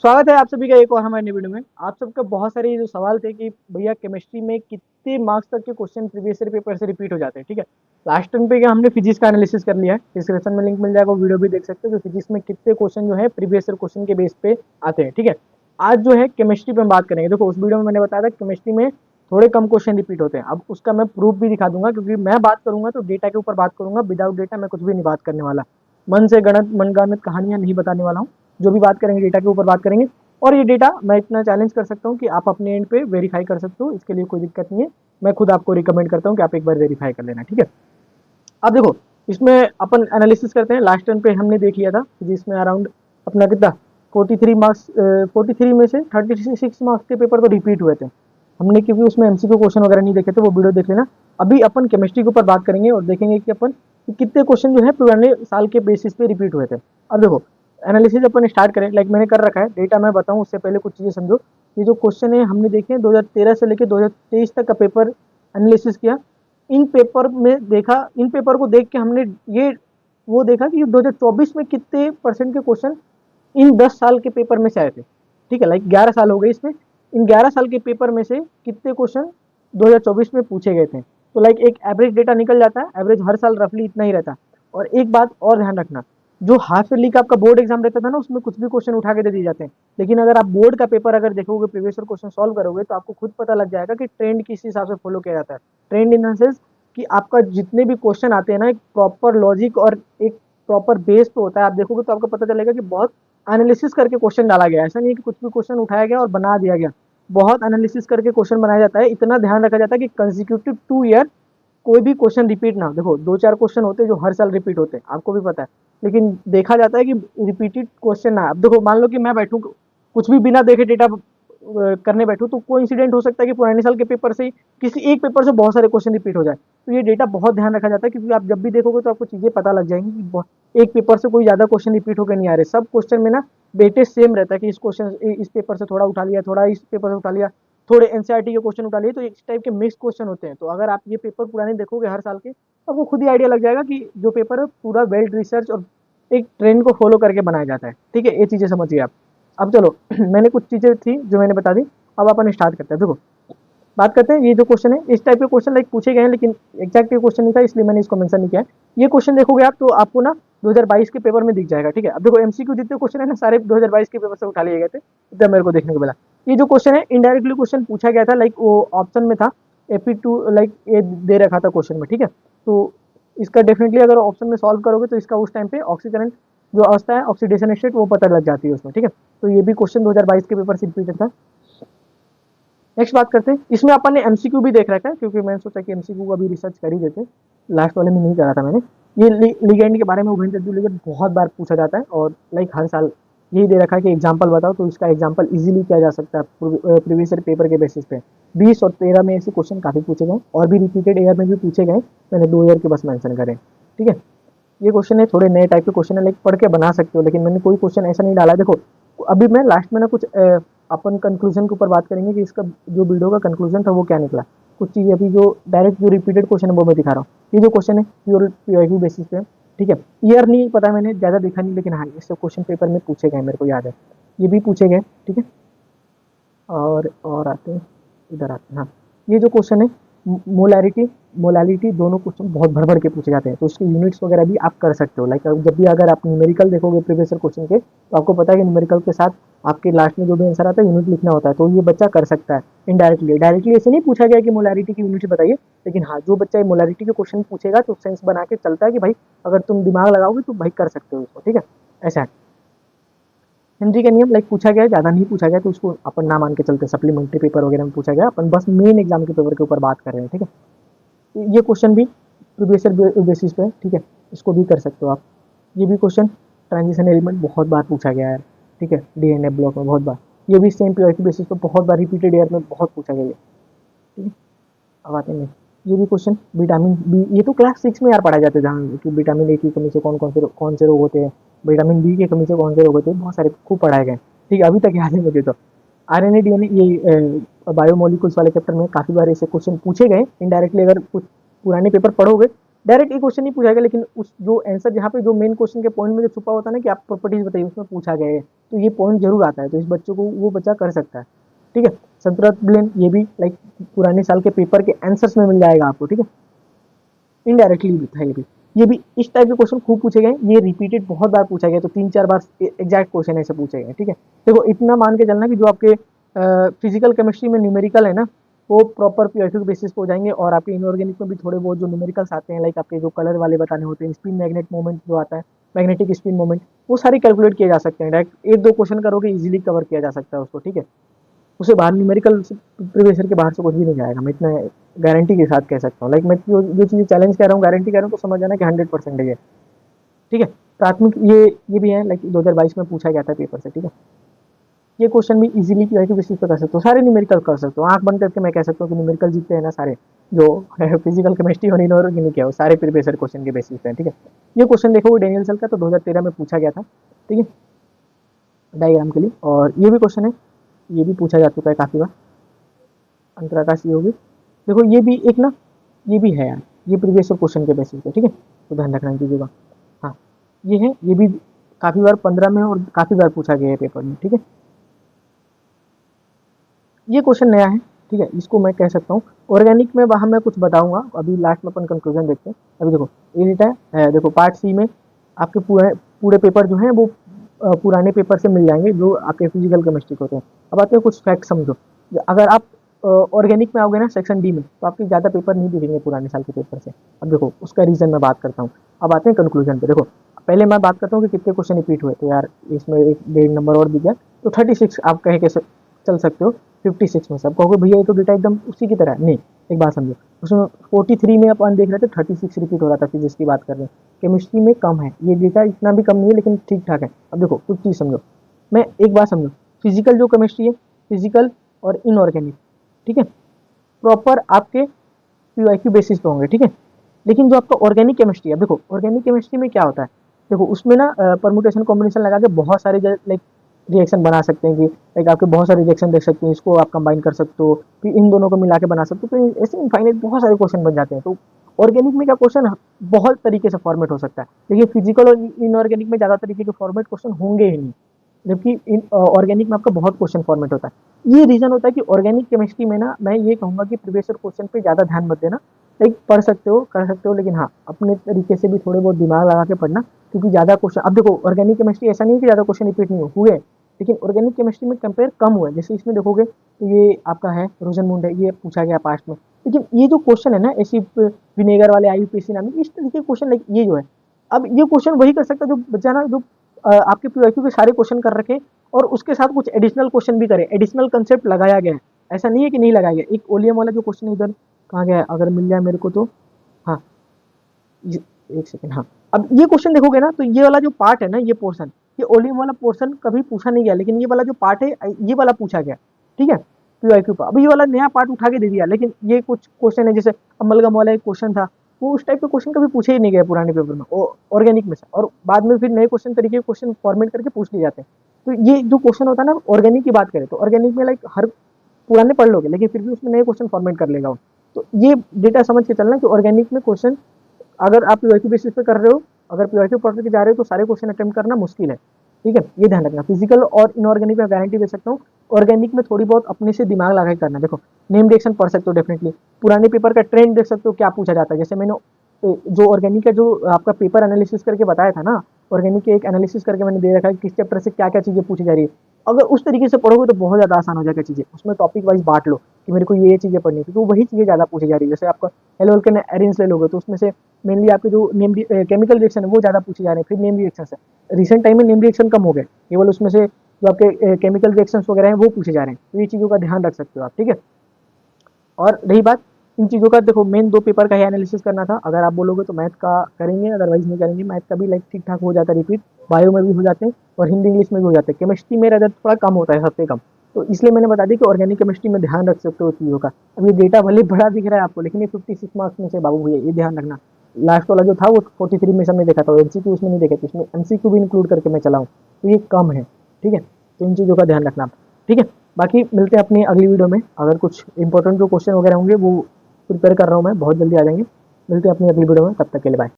स्वागत है आप सभी का एक और हमारे नई वीडियो में। आप सबका बहुत सारे जो सवाल थे कि भैया केमिस्ट्री में कितने मार्क्स तक के क्वेश्चन प्रीवियस ईयर पेपर से रिपीट हो जाते हैं। ठीक है, लास्ट टाइम पे क्या हमने फिजिक्स का एनालिसिस कर लिया है, डिस्क्रिप्शन में लिंक मिल जाएगा, वो वीडियो भी देख सकते हो। तो फिजिक्स में कितने क्वेश्चन जो है प्रीवियस ईयर क्वेश्चन के बेस पे आते हैं। ठीक है, आज जो है केमिस्ट्री पे हम बात करेंगे। देखो, उस वीडियो में मैंने बताया था केमिस्ट्री में थोड़े कम क्वेश्चन रिपीट होते हैं। अब उसका मैं प्रूफ भी दिखा दूंगा, क्योंकि मैं बात करूंगा तो डेटा के ऊपर बात करूंगा। विदाउट डेटा मैं कुछ भी नहीं बात करने वाला। मन से गणित मनगढ़ंत कहानियां नहीं बताने वाला हूँ। जो भी बात करेंगे डेटा के ऊपर बात करेंगे। और ये डेटा मैं इतना चैलेंज कर सकता हूँ कि आप अपने एंड पे वेरीफाई कर सकते हो, इसके लिए कोई दिक्कत नहीं है। मैं खुद आपको रिकमेंड करता हूँ कि आप एक बार वेरीफाई कर लेना। ठीक है, अब देखो, इसमें अपन एनालिसिस करते हैं। लास्ट टाइम पे हमने देख लिया था जिसमें अराउंड अपना कितना 43 मार्क्स, 43 में से 36 मार्क्स के पेपर तो रिपीट हुए थे हमने, क्योंकि उसमें एमसीक्यू क्वेश्चन वगैरह नहीं देखे थे, वो वीडियो देख लेना। अभी अपन केमिस्ट्री के ऊपर बात करेंगे और देखेंगे कि अपन कि कितने क्वेश्चन जो है पुराने साल के बेसिस पे रिपीट हुए थे। अब देखो, एनालिसिस अपन स्टार्ट करें। लाइक मैंने कर रखा है, डेटा मैं बताऊं उससे पहले कुछ चीजें समझो। ये जो क्वेश्चन है हमने देखे हैं 2013 से लेकर 2023 तक का पेपर एनालिसिस किया। इन पेपर को देख के हमने ये वो देखा कि 2024 में कितने परसेंट के क्वेश्चन इन 10 साल के पेपर में से आए थे। ठीक है, लाइक 11 साल हो गए इसमें। इन 11 साल के पेपर में से कितने क्वेश्चन 2024 में पूछे गए थे। तो लाइक एक एवरेज डेटा निकल जाता है। एवरेज हर साल रफली इतना ही रहता है। और एक बात और ध्यान रखना, जो हाफ ईयरली का आपका बोर्ड एग्जाम रहता था ना, उसमें कुछ भी क्वेश्चन उठा के दे दिए जाते हैं। लेकिन अगर आप बोर्ड का पेपर अगर देखोगे, प्रीवियस ईयर क्वेश्चन सॉल्व करोगे, तो आपको खुद पता लग जाएगा कि ट्रेंड किस हिसाब से फॉलो किया जाता है। ट्रेंड इन द सेंस कि आपका जितने भी क्वेश्चन आते हैं ना, एक प्रॉपर लॉजिक और एक प्रॉपर बेस पे होता है। आप देखोगे तो आपको पता चलेगा कि बहुत एनालिसिस करके क्वेश्चन डाला गया है। ऐसा नहीं है कि कुछ भी क्वेश्चन उठाया गया और बना दिया गया। बहुत एनालिसिस करके क्वेश्चन बनाया जाता है। इतना ध्यान रखा जाता है कि कंसिक्यूटिव 2 ईयर कोई भी क्वेश्चन रिपीट ना हो। देखो, 2-4 क्वेश्चन होते हैं जो हर साल रिपीट होते हैं, आपको भी पता है। लेकिन देखा जाता है कि रिपीटेड क्वेश्चन ना। अब देखो, मान लो कि मैं बैठूं कुछ भी बिना देखे डेटा करने बैठूं, तो कोई इंसिडेंट हो सकता है कि पुराने साल के पेपर से किसी एक पेपर से बहुत सारे क्वेश्चन रिपीट हो जाए। तो ये डेटा बहुत ध्यान रखा जाता है, क्योंकि आप जब भी देखोगे तो आपको चीजें पता लग जाएंगी कि एक पेपर से कोई ज्यादा क्वेश्चन रिपीट होकर नहीं आ रहे। सब क्वेश्चन में ना वेटेज सेम रहता है कि इस पेपर से थोड़ा उठा लिया, थोड़ा इस पेपर से उठा लिया, थोड़े एनसीईआरटी के क्वेश्चन उठा लिए। तो इस टाइप के मिक्स क्वेश्चन होते हैं। तो अगर आप ये पेपर पुराने देखोगे हर साल के, तो आपको खुद ही आइडिया लग जाएगा कि जो पेपर है पूरा वेल रिसर्च और एक ट्रेंड को फॉलो करके बनाया जाता है। ठीक है, ये चीजें समझिए आप। अब चलो मैंने कुछ चीजें थी जो मैंने बता दी। अब अपन स्टार्ट करते हैं। देखो, बात करते हैं। ये जो क्वेश्चन है, इस टाइप के क्वेश्चन लाइक पूछे गए हैं, लेकिन एग्जैक्ट क्वेश्चन नहीं था, इसलिए मैंने इसको मेंशन नहीं किया है। ये क्वेश्चन देखोगे आप तो आपको ना 2022 के पेपर में दिख जाएगा। ठीक है, अब देखो एमसीक्यू जितने क्वेश्चन है ना, सारे 2022 के पेपर से उठा लिए गए थे, इतना मेरे को देखने को मिला। ये जो क्वेश्चन है इनडायरेक्टली क्वेश्चन पूछा गया था, लाइक वो ऑप्शन में था AP2, लाइक ये दे रखा था क्वेश्चन में। ठीक है, तो इसका डेफिनेटली अगर ऑप्शन में सॉल्व करोगे तो इसका उस टाइम पे ऑक्सीकरण जो अवस्था है, ऑक्सीडेशन स्टेट, वो पता लग जाती है उसमें। ठीक है, तो ये भी क्वेश्चन 2022 के पेपर से रिपीटेड था। नेक्स्ट बात करते हैं। इसमें अपन ने एमसीक्यू भी देख रखा है, क्योंकि मैंने सोचा कि एमसीक्यू का भी रिसर्च कर ही देते। लास्ट वाले में नहीं करा था मैंने। ये लिगेंड के बारे में, उभयचर लिगेंड बहुत बार पूछा जाता है, और लाइक हर साल यही दे रखा है कि एग्जाम्पल बताओ, तो इसका एग्जाम्पल इजीली किया जा सकता है प्रीवियस ईयर पेपर के बेसिस पे। 20 और 13 में ऐसे क्वेश्चन काफी पूछे गए, और भी रिपीटेड ईयर में भी पूछे गए। मैंने 2 ईयर के बस मेंशन करें। ठीक है, ये क्वेश्चन है, थोड़े नए टाइप के क्वेश्चन है, लाइक पढ़ के बना सकते हो, लेकिन मैंने कोई क्वेश्चन ऐसा नहीं डाला। देखो, अभी मैं लास्ट में ना कुछ अपन कंक्लूजन के ऊपर बात करेंगे कि इसका जो वीडियो का कंक्लूजन था वो क्या निकला। कुछ चीज़ें अभी जो डायरेक्ट जो रिपीटेड क्वेश्चन है वो मैं दिखा रहा हूँ। ये जो क्वेश्चन है प्योर पीआईक्यू बेसिस पे। ठीक है, ईयर नहीं पता, मैंने ज़्यादा देखा नहीं, लेकिन हाँ इससे क्वेश्चन पेपर में पूछे गए, मेरे को याद है ये भी पूछे गए। ठीक है, और आते हैं, इधर आते हैं। हाँ, ये जो क्वेश्चन है मोलैरिटी मोलालिटी, दोनों क्वेश्चन बहुत भर भर के पूछे जाते हैं, तो उसके यूनिट्स वगैरह भी आप कर सकते हो। लाइक जब भी अगर आप न्यूमेरिकल देखोगे प्रीवियस क्वेश्चन के, तो आपको पता है कि न्यूमेरिकल के साथ आपके लास्ट में जो भी आंसर आता है यूनिट लिखना होता है, तो ये बच्चा कर सकता है इनडायरेक्टली। डायरेक्टली ऐसे नहीं पूछा गया कि मोलारिटी की यूनिट बताइए, लेकिन हाँ जो बच्चा मोलारिटी के क्वेश्चन पूछेगा तो सेंस बना के चलता है कि भाई अगर तुम दिमाग लगाओगे तो भाई कर सकते हो इसको। ठीक है, ऐसा है हिंदी का नियम। लाइक पूछा गया है, ज़्यादा नहीं पूछा गया, तो उसको अपन ना मान के चलते। सप्लीमेंट्री पेपर वगैरह में पूछा गया, अपन बस मेन एग्जाम के पेपर के ऊपर बात कर रहे हैं। ठीक है, ये क्वेश्चन भी प्रीवियस बेसिस पे है। ठीक है, इसको भी कर सकते हो आप। ये भी क्वेश्चन ट्रांजिशन एलिमेंट बहुत बार पूछा गया है। ठीक है, डीएनए ब्लॉक में बहुत बार। ये भी सेम पीआईक्यू बेसिस पे बहुत बार रिपीटेड ईयर में बहुत पूछा गया है। ठीक है, अब आते हैं ये भी क्वेश्चन विटामिन बी। ये तो क्लास 6 में यार पढ़ा जाता है, जहाँ कि विटामिन ए की कमी से कौन से रोग होते हैं, विटामिन बी की कमी से कौन से रोग होते हैं, बहुत सारे खूब पढ़ाए गए। ठीक है, अभी तक याद है मुझे तो। आरएनए डीएनए, ये बायोमोलिकुल्स वाले चैप्टर में काफ़ी बार ऐसे क्वेश्चन पूछे गए इनडायरेक्टली। अगर कुछ पुराने पेपर पढ़ोगे डायरेक्ट एक क्वेश्चन नहीं पूछा गया, लेकिन उस जो आंसर जहाँ पे जो मेन क्वेश्चन के पॉइंट में जो छुपा होता है ना कि आप प्रॉपर्टीज बताइए, उसमें पूछा गया है, तो ये पॉइंट जरूर आता है, तो इस बच्चों को वो बच्चा कर सकता है। ठीक है, संतुलित ब्लेम ये भी लाइक पुराने साल के पेपर के आंसर्स में मिल जाएगा आपको। ठीक है, इनडायरेक्टली भी था ये भी इस टाइप के क्वेश्चन खूब पूछे गए, ये रिपीटेड बहुत बार पूछा गया, तो 3-4 बार एग्जैक्ट क्वेश्चन ऐसे पूछे गए। ठीक है, देखो इतना मान के चलना कि जो आपके फिजिकल केमिस्ट्री में न्यूमेरिकल है ना, वो प्रॉपर पीआईक्यू के बेसिस पे हो जाएंगे, और आपके इनऑर्गेनिक में भी थोड़े बहुत जो न्यूमेरिकल्स आते हैं, लाइक आपके जो कलर वाले बताने होते हैं, स्पिन मैग्नेट मोमेंट जो आता है, मैग्नेटिक स्पिन मोमेंट, वो सारी कैलकुलेट किए जा सकते हैं। डायरेक्ट एक दो क्वेश्चन करोगे इजीली कवर किया जा सकता है उसको। ठीक है, उसे बाहर न्यूमेरिकल प्रिपरेशन के बाहर से कुछ भी नहीं जाएगा, मैं इतना गारंटी के साथ कह सकता हूँ। लाइक मैं जो चीज़ चैलेंज कह रहा हूँ, गारंटी कह रहा हूँ, तो समझ जाना कि 100% है। ठीक है, प्राथमिक ये भी है, लाइक 2022 में पूछा गया था पेपर से। ठीक है, ये क्वेश्चन भी इजीली पीआईक्यू बेसिस पे कर सकते हो, सारे न्यूमेरिकल कर सकते हो, आंख बंद करके मैं कह सकता हूँ कि न्यूमेरिकल जीतते हैं ना सारे, जो फिजिकल केमिस्ट्री और इनऑर्गेनिक है वो सारे प्रीवियस क्वेश्चन के बेसिस पे। ठीक है, ये क्वेश्चन देखो डेनियल सेल का, तो 2013 में पूछा गया था। ठीक है, डायग्राम के लिए, और ये भी क्वेश्चन है, ये भी पूछा जा चुका है काफी बार, अंतराकाश योगी। देखो ये भी एक ना, ये भी है यार, ये प्रीवियस क्वेश्चन के बेसिस पे। ठीक है, तो ध्यान रखना कीजिएगा। हाँ, ये है, ये भी काफी बार 15 में और काफी बार पूछा गया है पेपर में। ठीक है, ये क्वेश्चन नया है। ठीक है, इसको मैं कह सकता हूँ ऑर्गेनिक में, वहां मैं कुछ बताऊंगा, अभी लास्ट में अपन कंक्लूजन देखते हैं। अभी देखो ये डेटा है, देखो पार्ट सी में आपके पूरे पूरे पेपर जो है वो पुराने पेपर से मिल जाएंगे, जो आपके फिजिकल केमिस्ट्री के होते हैं। अब आते हैं कुछ फैक्ट समझो। अगर आप ऑर्गेनिक में आओगे ना सेक्शन डी में, तो आपके ज़्यादा पेपर नहीं दिखेंगे पुराने साल के पेपर से। अब देखो उसका रीज़न मैं बात करता हूँ। अब आते हैं कंक्लूजन पे। देखो पहले मैं बात करता हूँ कि कितने क्वेश्चन रिपीट हुए, तो यार इसमें एक 1.5 नंबर और दिख गया, तो 36 आप कहे कैसे चल सकते हो 56 में। सब कहोगे भैया ये तो डेटा एकदम उसी की तरह है, नहीं, एक बात समझो, उसमें 43 में अपन देख रहे थे 36 रिपीट हो रहा था, फिजिक्स की बात कर रहे हैं, केमिस्ट्री में कम है, ये डेटा इतना भी कम नहीं है, लेकिन ठीक ठाक है। अब देखो कुछ चीज़ समझो, मैं एक बात समझो, फिजिकल जो केमिस्ट्री है, फिजिकल और इनऑर्गेनिक, ठीक है, प्रॉपर आपके पीवाईक्यू बेसिस पे होंगे। ठीक है, लेकिन जो आपका ऑर्गेनिक केमिस्ट्री है, देखो ऑर्गेनिक केमिस्ट्री में क्या होता है, देखो उसमें ना परमुटेशन कॉम्बिनेशन लगा के बहुत सारे लाइक रिएक्शन बना सकते हैं, कि लाइक आपके बहुत सारे रिएक्शन देख सकते हैं, इसको आप कंबाइन कर सकते हो, फिर इन दोनों को मिला के बना सकते हो, तो ऐसे इनफाइनाइट बहुत सारे क्वेश्चन बन जाते हैं। तो ऑर्गेनिक में क्या क्वेश्चन बहुत तरीके से फॉर्मेट हो सकता है, लेकिन फिजिकल और इनऑर्गेनिक में ज़्यादा तरीके के फॉर्मेट क्वेश्चन होंगे ही नहीं, जबकि ऑर्गेनिक में आपका बहुत क्वेश्चन फॉर्मेट होता है। ये रीजन होता है कि ऑर्गेनिक केमिस्ट्री में ना, मैं ये कहूँगा कि प्रीवियस क्वेश्चन पे ज़्यादा ध्यान मत देना, लाइक पढ़ सकते हो कर सकते हो, लेकिन हाँ अपने तरीके से भी थोड़े बहुत दिमाग लगा के पढ़ना, क्योंकि ज़्यादा क्वेश्चन, अब देखो ऑर्गेनिक केमिस्ट्री ऐसा नहीं है कि ज़्यादा क्वेश्चन रिपीट नहीं हुए, लेकिन ऑर्गेनिक केमिस्ट्री में कंपेयर कम हुआ है। जैसे इसमें देखोगे तो ये आपका है रोजनमुंड है, ये पूछा गया पास्ट में, लेकिन ये जो क्वेश्चन है ना एसिड विनेगर वाले आईयूपीएसी नाम, इस तरीके के क्वेश्चन लाइक ये जो है, अब ये क्वेश्चन वही कर सकता है जो बच्चा ना, जो आपके पीवाईक्यू के सारे क्वेश्चन कर रखे और उसके साथ कुछ एडिशनल क्वेश्चन भी करे, एडिशनल कंसेप्ट लगाया गया है, ऐसा नहीं है कि नहीं लगाया गया। एक ओलियम वाला जो क्वेश्चन है इधर कहाँ गया है, अगर मिल जाए मेरे को तो, हाँ एक सेकेंड, हाँ, अब ये क्वेश्चन देखोगे ना, तो ये वाला जो पार्ट है ना, ये पोर्शन, ये ओलियम वाला पोर्शन कभी पूछा नहीं गया, लेकिन ये वाला जो पार्ट है ये वाला पूछा गया। ठीक है, पीवाईक्यू का, अब ये वाला नया पार्ट उठा के दे दिया, लेकिन ये कुछ क्वेश्चन है, जैसे अमलगम वाला एक क्वेश्चन था, वो उस टाइप के क्वेश्चन कभी पूछे ही नहीं गए पुराने पेपर में ऑर्गेनिक में से, और बाद में फिर नए क्वेश्चन तरीके के क्वेश्चन फॉर्मेट करके पूछ लिए जाते हैं। तो ये जो क्वेश्चन होता है ना ऑर्गेनिक की बात करें, तो ऑर्गेनिक में लाइक हर पुराने पढ़ लोगे, लेकिन फिर भी उसमें नए क्वेश्चन फॉर्मेट कर लेगा वो। तो ये डेटा समझ के चलना कि ऑर्गेनिक में क्वेश्चन, अगर आप पीवाईक्यू बेसिस पे कर रहे हो, अगर पीवाईक्यू पढ़ के जा रहे हो, तो सारे क्वेश्चन अटेम्प्ट करना मुश्किल है। ठीक है, ये ध्यान रखना। फिजिकल और इनऑर्गेनिक में गारंटी दे सकता हूँ, ऑर्गेनिक में थोड़ी बहुत अपने से दिमाग लगा के करना। देखो नेम रिएक्शन पढ़ सकते हो डेफिनेटली, पुराने पेपर का ट्रेंड देख सकते हो क्या पूछा जाता है। जैसे मैंने जो ऑर्गेनिक का जो आपका पेपर एनालिसिस करके बताया था ना, ऑर्गेनिक के एक एनालिसिस करके मैंने दे रखा है किस चैप्टर से क्या क्या चीज़ें पूछी जा रही है, अगर उस तरीके से पढ़ोगे तो बहुत ज़्यादा आसान हो जाएगा चीज़ें। उसमें टॉपिक वाइज बांट लो कि मेरे को ये चीज़ें पढ़नी है, क्योंकि वही चीज़ें ज़्यादा पूछी जा रही है। जैसे आपका एल्कोहल के एरेंज ले लोगे, तो उसमें से मेनली आपके जो नेम केमिकल रिएक्शन है वो ज़्यादा पूछे जा रहे हैं, फिर नेम रिएक्शन है। रिसेंट टाइम में नेम रिएक्शन कम हो गए, केवल उसमें से जो आपके केमिकल रिएक्शंस वगैरह हैं वो पूछे जा रहे हैं, तो ये चीज़ों का ध्यान रख सकते हो आप। ठीक है, और रही बात इन चीज़ों का, देखो मेन 2 पेपर का ही एनालिसिस करना था। अगर आप बोलोगे तो मैथ का करेंगे, अदरवाइज नहीं करेंगे। मैथ का भी लाइक ठीक ठाक हो जाता है रिपीट, बायो में भी हो जाते हैं और हिंदी इंग्लिश में भी हो जाते हैं। केमिस्ट्री में रहता थोड़ा कम होता है, सबसे कम, तो इसलिए मैंने बता दी कि ऑर्गेनिक केमिस्ट्री में ध्यान रख सकते हो चीज़ों का। अब ये डेटा भले बड़ा दिख रहा है आपको, लेकिन ये 56 मार्क्स में से बाबू भैया ये ध्यान रखना, लास्ट वाला जो था वो 43 में सबने देखा था, एमसीक्यू उसमें नहीं देखे थे, इसमें एमसीक्यू भी इंक्लूड करके मैं चलाऊँ, तो ये कम है। ठीक है, तो इन चीज़ों का ध्यान रखना। ठीक है, बाकी मिलते हैं अपनी अगली वीडियो में। अगर कुछ इंपॉर्टेंट जो क्वेश्चन वगैरह होंगे वो प्रिपेयर कर रहा हूँ मैं, बहुत जल्दी आ जाएंगे। मिलते हैं अपनी अगली वीडियो में, तब तक के लिए बाय।